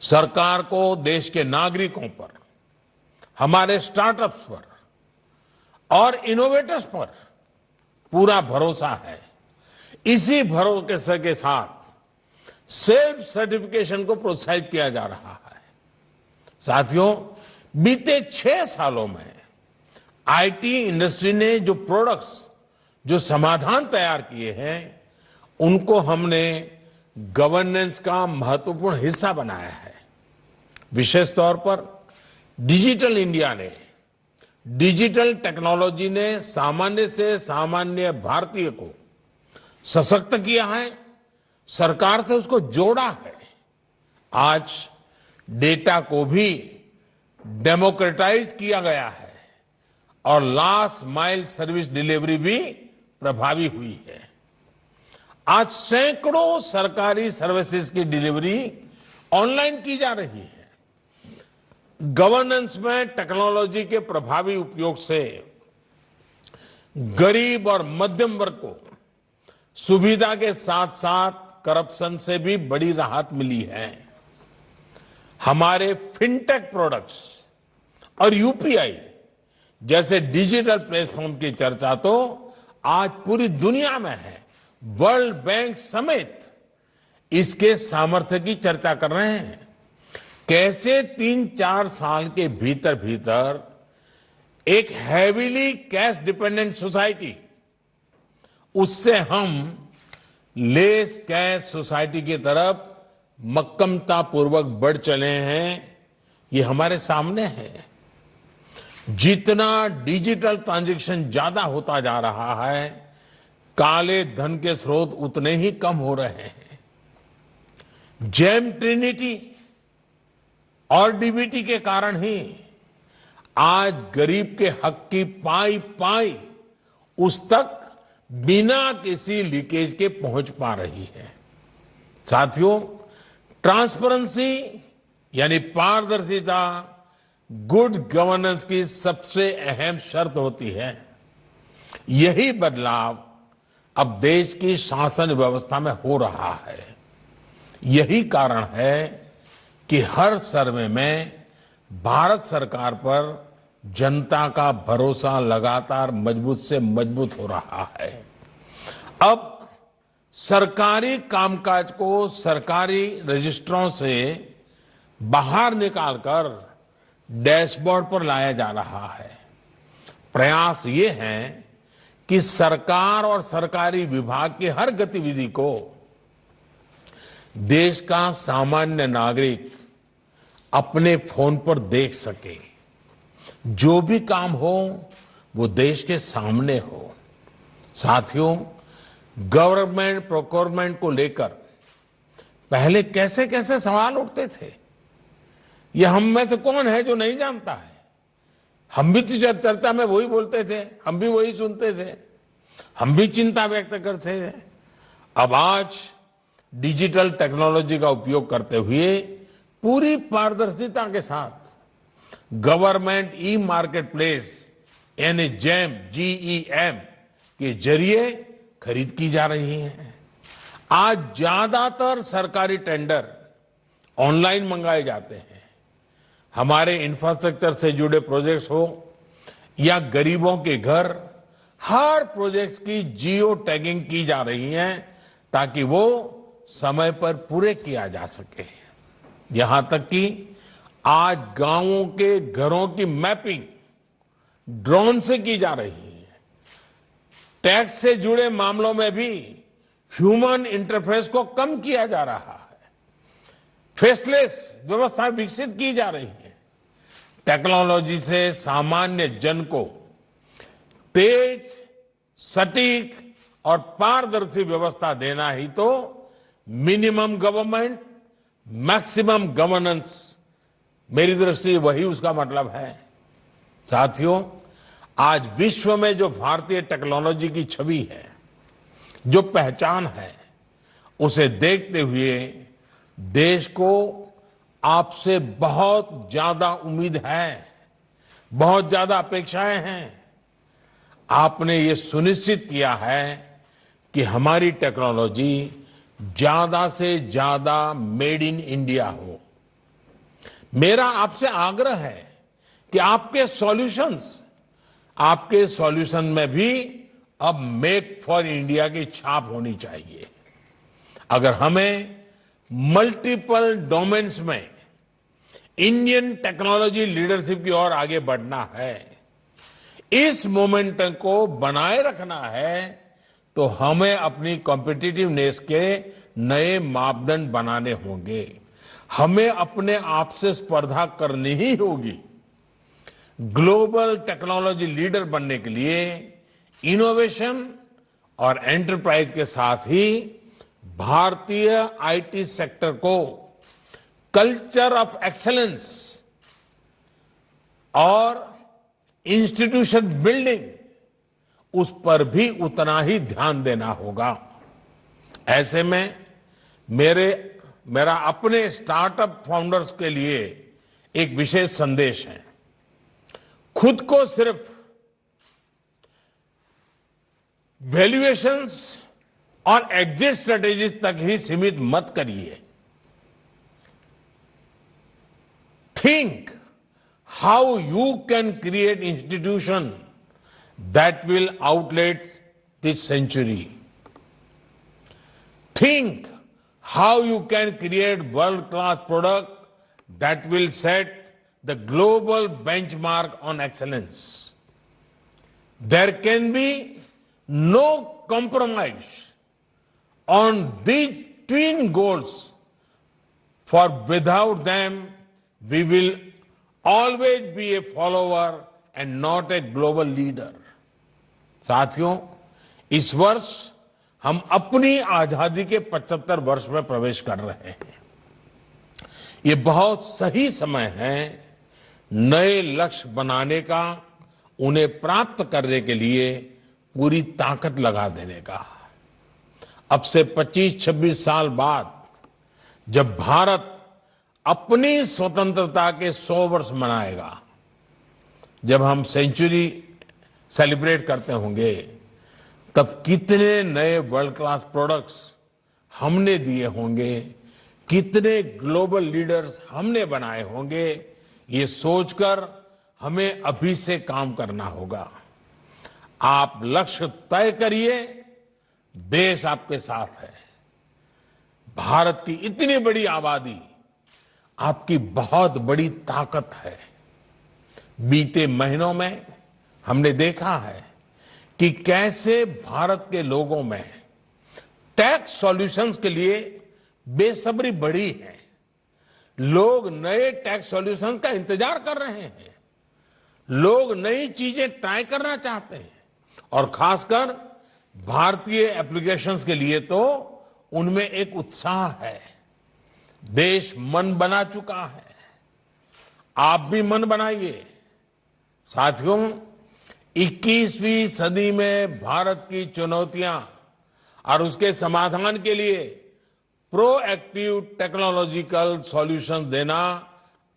सरकार को देश के नागरिकों पर, हमारे स्टार्टअप्स पर और इनोवेटर्स पर पूरा भरोसा है। इसी भरोसे के साथ सेल्फ सर्टिफिकेशन को प्रोत्साहित किया जा रहा है। साथियों, बीते 6 सालों में आईटी इंडस्ट्री ने जो प्रोडक्ट्स, जो समाधान तैयार किए हैं, उनको हमने गवर्नेंस का महत्वपूर्ण हिस्सा बनाया है। विशेष तौर पर डिजिटल इंडिया ने, डिजिटल टेक्नोलॉजी ने सामान्य से सामान्य भारतीय को सशक्त किया है, सरकार से उसको जोड़ा है। आज डेटा को भी डेमोक्रेटाइज किया गया है और लास्ट माइल सर्विस डिलीवरी भी प्रभावी हुई है। आज सैकड़ों सरकारी सर्विसेज की डिलीवरी ऑनलाइन की जा रही है। गवर्नेंस में टेक्नोलॉजी के प्रभावी उपयोग से गरीब और मध्यम वर्ग को सुविधा के साथ साथ करप्शन से भी बड़ी राहत मिली है। हमारे फिनटेक प्रोडक्ट्स और यूपीआई जैसे डिजिटल प्लेटफॉर्म की चर्चा तो आज पूरी दुनिया में है। वर्ल्ड बैंक समेत इसके सामर्थ्य की चर्चा कर रहे हैं। कैसे 3-4 साल के भीतर भीतर एक हैवीली कैश डिपेंडेंट सोसाइटी, उससे हम लेस कैश सोसाइटी की तरफ मक्कमता पूर्वक बढ़ चले हैं, ये हमारे सामने है। जितना डिजिटल ट्रांजैक्शन ज्यादा होता जा रहा है, काले धन के स्रोत उतने ही कम हो रहे हैं। जेम ट्रिनिटी और डीबीटी के कारण ही आज गरीब के हक की पाई पाई उस तक बिना किसी लीकेज के पहुंच पा रही है। साथियों, ट्रांसपेरेंसी यानी पारदर्शिता गुड गवर्नेंस की सबसे अहम शर्त होती है। यही बदलाव अब देश की शासन व्यवस्था में हो रहा है। यही कारण है कि हर सर्वे में भारत सरकार पर जनता का भरोसा लगातार मजबूत से मजबूत हो रहा है। अब सरकारी कामकाज को सरकारी रजिस्ट्रों से बाहर निकालकर डैशबोर्ड पर लाया जा रहा है। प्रयास ये है कि सरकार और सरकारी विभाग की हर गतिविधि को देश का सामान्य नागरिक अपने फोन पर देख सके। जो भी काम हो वो देश के सामने हो। साथियों, गवर्नमेंट प्रोक्योरमेंट को लेकर पहले कैसे कैसे सवाल उठते थे, ये हम में से कौन है जो नहीं जानता है। हम भी तो चर्चा में वही बोलते थे, हम भी वही सुनते थे, हम भी चिंता व्यक्त करते थे। अब आज डिजिटल टेक्नोलॉजी का उपयोग करते हुए पूरी पारदर्शिता के साथ गवर्नमेंट ई मार्केट प्लेस यानी जेम GEM के जरिए खरीद की जा रही है। आज ज्यादातर सरकारी टेंडर ऑनलाइन मंगाए जाते हैं। हमारे इंफ्रास्ट्रक्चर से जुड़े प्रोजेक्ट्स हो या गरीबों के घर, हर प्रोजेक्ट्स की जियो टैगिंग की जा रही है ताकि वो समय पर पूरे किया जा सके। यहां तक कि आज गांवों के घरों की मैपिंग ड्रोन से की जा रही है। टैक्स से जुड़े मामलों में भी ह्यूमन इंटरफेस को कम किया जा रहा है। फेसलेस व्यवस्था विकसित की जा रही है। टेक्नोलॉजी से सामान्य जन को तेज, सटीक और पारदर्शी व्यवस्था देना ही तो मिनिमम गवर्नमेंट, मैक्सिमम गवर्नेंस, मेरी दृष्टि वही उसका मतलब है। साथियों, आज विश्व में जो भारतीय टेक्नोलॉजी की छवि है, जो पहचान है, उसे देखते हुए देश को आपसे बहुत ज्यादा उम्मीद है, बहुत ज्यादा अपेक्षाएं हैं। आपने ये सुनिश्चित किया है कि हमारी टेक्नोलॉजी ज्यादा से ज्यादा मेड इन इंडिया हो, मेरा आपसे आग्रह है कि आपके सॉल्यूशन में भी अब मेक फॉर इंडिया की छाप होनी चाहिए। अगर हमें मल्टीपल डोमेन्स में इंडियन टेक्नोलॉजी लीडरशिप की ओर आगे बढ़ना है, इस मोमेंटम को बनाए रखना है, तो हमें अपनी कॉम्पिटिटिवनेस के नए मापदंड बनाने होंगे। हमें अपने आप से स्पर्धा करनी ही होगी। ग्लोबल टेक्नोलॉजी लीडर बनने के लिए इनोवेशन और एंटरप्राइज के साथ ही भारतीय आईटी सेक्टर को कल्चर ऑफ एक्सीलेंस और इंस्टीट्यूशन बिल्डिंग, उस पर भी उतना ही ध्यान देना होगा। ऐसे में मेरा अपने स्टार्टअप फाउंडर्स के लिए एक विशेष संदेश है। खुद को सिर्फ वैल्यूएशंस और एग्जिट स्ट्रेटेजीज तक ही सीमित मत करिए। Think how you can create institution that will outlast this century. Think how you can create world-class product that will set the global benchmark on excellence. There can be no compromise on these twin goals, for without them we will always be a follower and not a global leader. साथियों, इस वर्ष हम अपनी आजादी के 75 वर्ष में प्रवेश कर रहे हैं। ये बहुत सही समय है नए लक्ष्य बनाने का, उन्हें प्राप्त करने के लिए पूरी ताकत लगा देने का। अब से 25-26 साल बाद जब भारत अपनी स्वतंत्रता के 100 वर्ष मनाएगा, जब हम सेंचुरी सेलिब्रेट करते होंगे, तब कितने नए वर्ल्ड क्लास प्रोडक्ट्स हमने दिए होंगे, कितने ग्लोबल लीडर्स हमने बनाए होंगे, ये सोचकर हमें अभी से काम करना होगा। आप लक्ष्य तय करिए, देश आपके साथ है। भारत की इतनी बड़ी आबादी आपकी बहुत बड़ी ताकत है। बीते महीनों में हमने देखा है कि कैसे भारत के लोगों में टैक्स सॉल्यूशंस के लिए बेसब्री बढ़ी है। लोग नए टैक्स सॉल्यूशंस का इंतजार कर रहे हैं। लोग नई चीजें ट्राई करना चाहते हैं और खासकर भारतीय एप्लीकेशंस के लिए तो उनमें एक उत्साह है। देश मन बना चुका है, आप भी मन बनाइए। साथियों, 21वीं सदी में भारत की चुनौतियां और उसके समाधान के लिए प्रोएक्टिव टेक्नोलॉजिकल सॉल्यूशन देना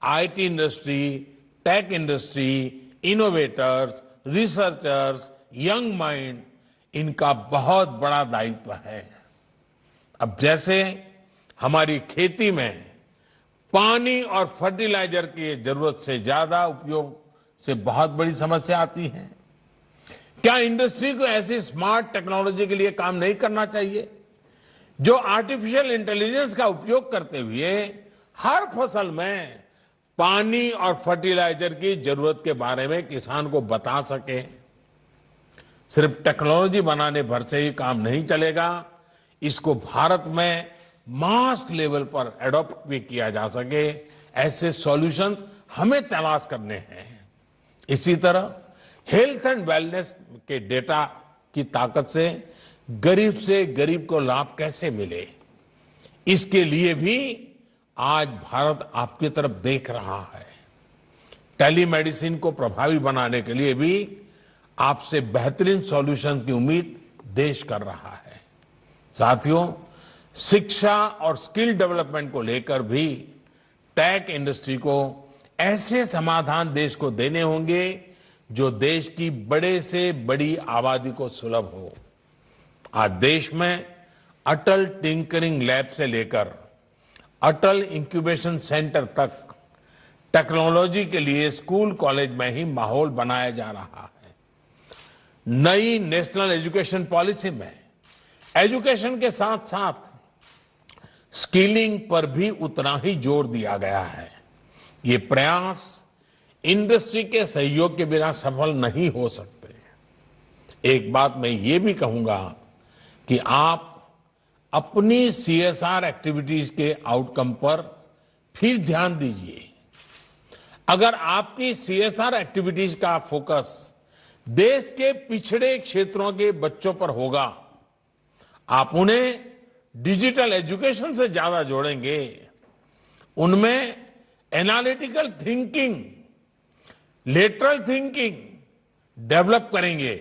IT industry, tech industry, innovators, researchers, young mind, इनका बहुत बड़ा दायित्व है। अब जैसे हमारी खेती में पानी और फर्टिलाइजर की जरूरत से ज्यादा उपयोग से बहुत बड़ी समस्या आती है, क्या इंडस्ट्री को ऐसी स्मार्ट टेक्नोलॉजी के लिए काम नहीं करना चाहिए जो आर्टिफिशियल इंटेलिजेंस का उपयोग करते हुए हर फसल में पानी और फर्टिलाइजर की जरूरत के बारे में किसान को बता सके? सिर्फ टेक्नोलॉजी बनाने भर से ही काम नहीं चलेगा, इसको भारत में मास लेवल पर एडॉप्ट भी किया जा सके, ऐसे सॉल्यूशंस हमें तलाश करने हैं। इसी तरह हेल्थ एंड वेलनेस के डेटा की ताकत से गरीब को लाभ कैसे मिले, इसके लिए भी आज भारत आपकी तरफ देख रहा है। टेलीमेडिसिन को प्रभावी बनाने के लिए भी आपसे बेहतरीन सॉल्यूशंस की उम्मीद देश कर रहा है। साथियों, शिक्षा और स्किल डेवलपमेंट को लेकर भी टेक इंडस्ट्री को ऐसे समाधान देश को देने होंगे जो देश की बड़े से बड़ी आबादी को सुलभ हो। आज देश में अटल टिंकरिंग लैब से लेकर अटल इंक्यूबेशन सेंटर तक टेक्नोलॉजी के लिए स्कूल कॉलेज में ही माहौल बनाया जा रहा है। नई नेशनल एजुकेशन पॉलिसी में एजुकेशन के साथ साथ स्किलिंग पर भी उतना ही जोर दिया गया है। ये प्रयास इंडस्ट्री के सहयोग के बिना सफल नहीं हो सकते। एक बात मैं ये भी कहूंगा कि आप अपनी सीएसआर एक्टिविटीज के आउटकम पर फिर ध्यान दीजिए। अगर आपकी सीएसआर एक्टिविटीज का फोकस देश के पिछड़े क्षेत्रों के बच्चों पर होगा, आप उन्हें डिजिटल एजुकेशन से ज्यादा जोड़ेंगे, उनमें analytical thinking, lateral thinking develop करेंगे,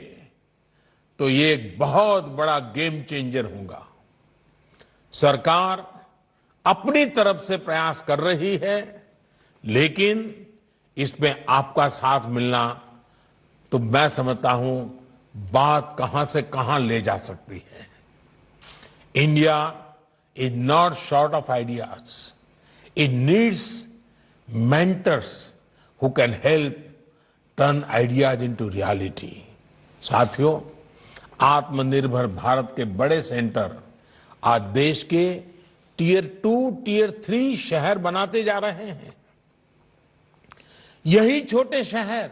तो ये एक बहुत बड़ा गेम चेंजर होगा। सरकार अपनी तरफ से प्रयास कर रही है, लेकिन इसमें आपका साथ मिलना तो मैं समझता हूं बात कहां से कहां ले जा सकती है। India is not short of ideas, it needs mentors who can help turn ideas into reality. साथियों, आत्मनिर्भर भारत के बड़े सेंटर आज देश के टियर 2, टियर 3 शहर बनाते जा रहे हैं। यही छोटे शहर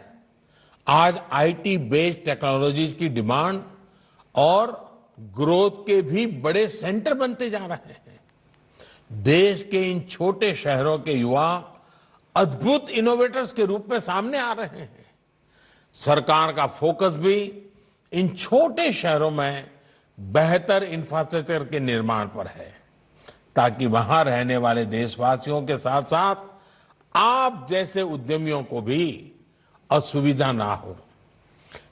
आज आईटी बेस्ड टेक्नोलॉजीज की डिमांड और ग्रोथ के भी बड़े सेंटर बनते जा रहे हैं। देश के इन छोटे शहरों के युवा अद्भुत इनोवेटर्स के रूप में सामने आ रहे हैं। सरकार का फोकस भी इन छोटे शहरों में बेहतर इंफ्रास्ट्रक्चर के निर्माण पर है, ताकि वहां रहने वाले देशवासियों के साथ साथ आप जैसे उद्यमियों को भी असुविधा ना हो।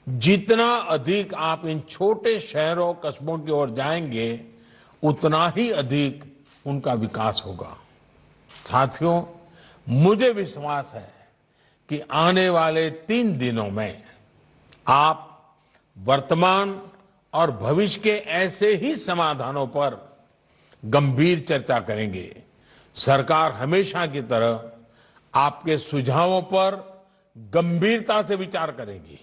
जितना अधिक आप इन छोटे शहरों कस्बों की ओर जाएंगे, उतना ही अधिक उनका विकास होगा। साथियों, मुझे विश्वास है कि आने वाले 3 दिनों में आप वर्तमान और भविष्य के ऐसे ही समाधानों पर गंभीर चर्चा करेंगे। सरकार हमेशा की तरह आपके सुझावों पर गंभीरता से विचार करेगी।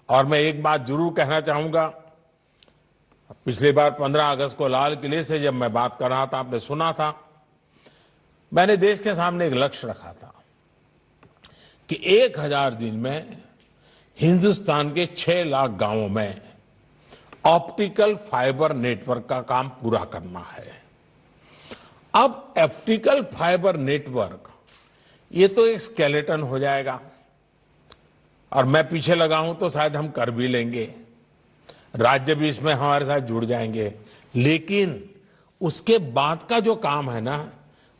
और मैं एक बात जरूर कहना चाहूंगा, पिछली बार 15 अगस्त को लाल किले से जब मैं बात कर रहा था, आपने सुना था, मैंने देश के सामने एक लक्ष्य रखा था कि 1000 दिन में हिंदुस्तान के 6 लाख गांवों में ऑप्टिकल फाइबर नेटवर्क का काम पूरा करना है। अब ऑप्टिकल फाइबर नेटवर्क ये तो एक स्केलेटन हो जाएगा और मैं पीछे लगा हूं तो शायद हम कर भी लेंगे, राज्य भी इसमें हमारे साथ जुड़ जाएंगे, लेकिन उसके बाद का जो काम है ना,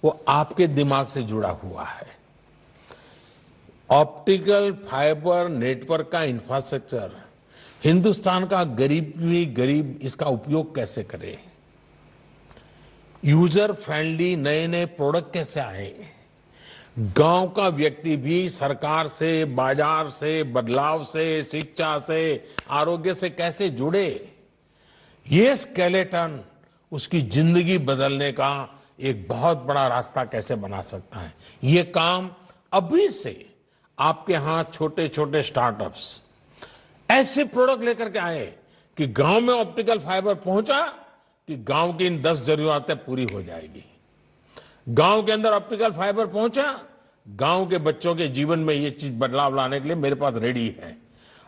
वो आपके दिमाग से जुड़ा हुआ है। ऑप्टिकल फाइबर नेटवर्क का इंफ्रास्ट्रक्चर हिंदुस्तान का गरीब भी गरीब इसका उपयोग कैसे करे, यूजर फ्रेंडली नए नए प्रोडक्ट कैसे आए, गांव का व्यक्ति भी सरकार से, बाजार से, बदलाव से, शिक्षा से, आरोग्य से कैसे जुड़े, ये स्केलेटन उसकी जिंदगी बदलने का एक बहुत बड़ा रास्ता कैसे बना सकता है। ये काम अभी से आपके यहां छोटे छोटे स्टार्टअप्स ऐसे प्रोडक्ट लेकर के आए कि गांव में ऑप्टिकल फाइबर पहुंचा कि गांव की इन 10 जरूरतें पूरी हो जाएगी। गांव के अंदर ऑप्टिकल फाइबर पहुंचा, गांव के बच्चों के जीवन में ये चीज बदलाव लाने के लिए मेरे पास रेडी है।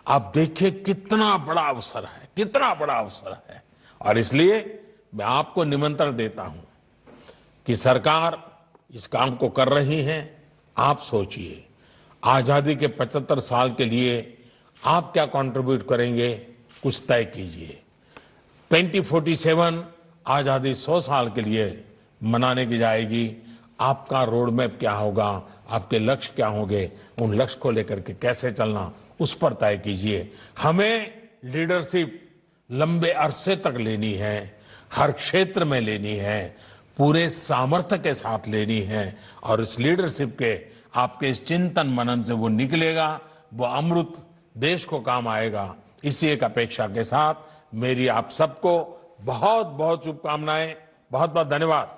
आप देखिए कितना बड़ा अवसर है, कितना बड़ा अवसर है। और इसलिए मैं आपको निमंत्रण देता हूं कि सरकार इस काम को कर रही है। आप सोचिए, आजादी के 75 साल के लिए आप क्या कंट्रीब्यूट करेंगे, कुछ तय कीजिए। 2047 आजादी 100 साल के लिए मनाने की जाएगी। आपका रोड मैप क्या होगा, आपके लक्ष्य क्या होंगे, उन लक्ष्य को लेकर के कैसे चलना, उस पर तय कीजिए। हमें लीडरशिप लंबे अरसे तक लेनी है, हर क्षेत्र में लेनी है, पूरे सामर्थ्य के साथ लेनी है। और इस लीडरशिप के आपके इस चिंतन मनन से वो निकलेगा, वो अमृत देश को काम आएगा। इसी एक अपेक्षा के साथ मेरी आप सबको बहुत बहुत शुभकामनाएं, बहुत बहुत धन्यवाद।